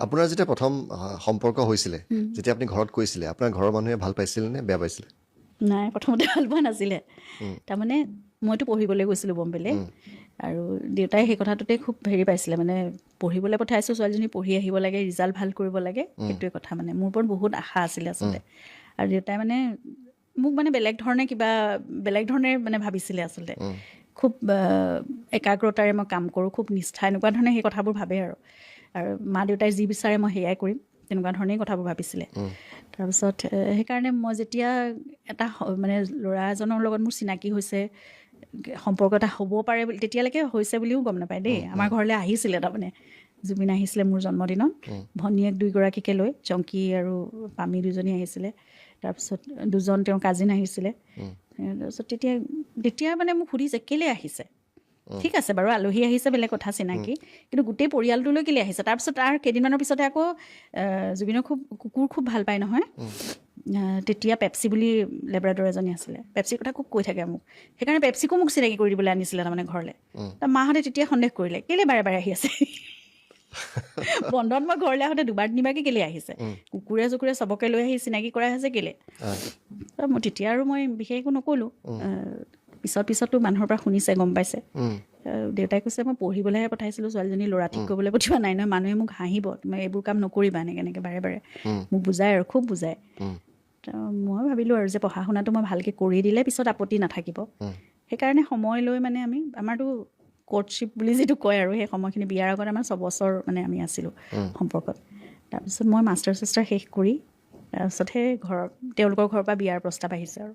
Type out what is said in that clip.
আপোনাৰ যেতিয়া প্ৰথম সম্পৰ্ক হৈছিলে, যেতিয়া আপুনি ঘৰত কৈছিলে, আপোনাৰ ঘৰৰ মানুহে ভাল পাইছিলে নে বেয়া পাইছিলে? নাই, প্ৰথমতে ভাল পোৱা নাছিলে। তাৰমানে মইতো পঢ়িবলৈ গৈছিলোঁ বম্বেলৈ, আৰু দেউতাই সেই কথাটোতে খুব হেৰি পাইছিলে, মানে পঢ়িবলৈ পঠাইছোঁ, ছোৱালীজনী পঢ়ি আহিব লাগে, ৰিজাল্ট ভাল কৰিব লাগে, সেইটোৱে কথা। মানে মোৰ ওপৰত বহুত আশা আছিলে আচলতে। আৰু দেউতাই মানে মোক মানে বেলেগ ধৰণে মানে ভাবিছিলে আচলতে। খুব একাগ্ৰতাৰে মই কাম কৰোঁ, খুব নিষ্ঠা, এনেকুৱা ধৰণে সেই কথাবোৰ ভাবে আৰু মা দেউতাই যি বিচাৰে মই সেয়াই কৰিম, তেনেকুৱা ধৰণেই কথাবোৰ ভাবিছিলে। তাৰপিছত সেইকাৰণে মই যেতিয়া এটা মানে ল'ৰা এজনৰ লগত মোৰ চিনাকি হৈছে, সম্পৰ্ক এটা হ'ব পাৰে বুলি, তেতিয়ালৈকে হৈছে বুলিও গম নাপায় দেই। আমাৰ ঘৰলৈ আহিছিলে, তাৰমানে জুবিন আহিছিলে মোৰ জন্মদিনত, ভনীয়েক 2গৰাকীকে লৈ, চংকী আৰু পামী দুজনী আহিছিলে, তাৰপিছত 2জন তেওঁৰ কাজিন আহিছিলে। তাৰপিছত তেতিয়া মানে মোক সুধিছে কেলৈ আহিছে। ঠিক আছে বাৰু, আলহী আহিছে বেলেগ কথা, চিনাকি, কিন্তু গোটেই পৰিয়ালটোলৈ কেলৈ আহিছে। তাৰপিছত তাৰ কেইদিনমানৰ পিছতে আকৌ জুবিনক কুকুৰ খুব ভাল পায় নহয়। তেতিয়া পেপচি বুলি লেব্ৰাডৰ এজনী আছিলে, পেপচিৰ কথা খুব কৈ থাকে মোক, সেইকাৰণে পেপচিকো মোক চিনাকি কৰি দিবলৈ আনিছিলে তাৰমানে ঘৰলৈ। মাহঁতে তেতিয়া সন্দেহ কৰিলে, কেলৈ বাৰে বাৰে আহি আছে। বন্ধত মই ঘৰলৈ আহোঁতে 2-3বাৰকৈ কেলৈ আহিছে, কুকুৰে চুকুৰে চবকে লৈ আহি চিনাকি কৰাই আছে কেলৈ। মই তেতিয়া আৰু মই বিশেষ একো নক'লোঁ। পিছতো মানুহৰ পৰা শুনিছে, গম পাইছে। দেউতাই কৈছে মই পঢ়িবলৈহে পঠাইছিলোঁ ছোৱালীজনী, ল'ৰা ঠিক কৰিবলৈ পঠিওৱা নাই নহয়, মানুহে মোক হাঁহিব, তুমি এইবোৰ কাম নকৰিবা, এনেকৈ বাৰে বাৰে মোক বুজায় আৰু খুব বুজায়। মই ভাবিলোঁ আৰু যে পঢ়া শুনাটো মই ভালকৈ কৰি দিলে পিছত আপত্তি নাথাকিব। সেইকাৰণে সময় লৈ মানে আমাৰতো কোৰ্টশ্বিপ বুলি যিটো কয় আৰু, সেই সময়খিনি বিয়াৰ আগত আমাৰ 6 বছৰ মানে আমি আছিলোঁ সম্পৰ্কত। তাৰপিছত মই মাষ্টাৰ শেষ কৰি তাৰপিছতহে তেওঁলোকৰ ঘৰৰ পৰা বিয়াৰ প্ৰস্তাৱ আহিছে আৰু।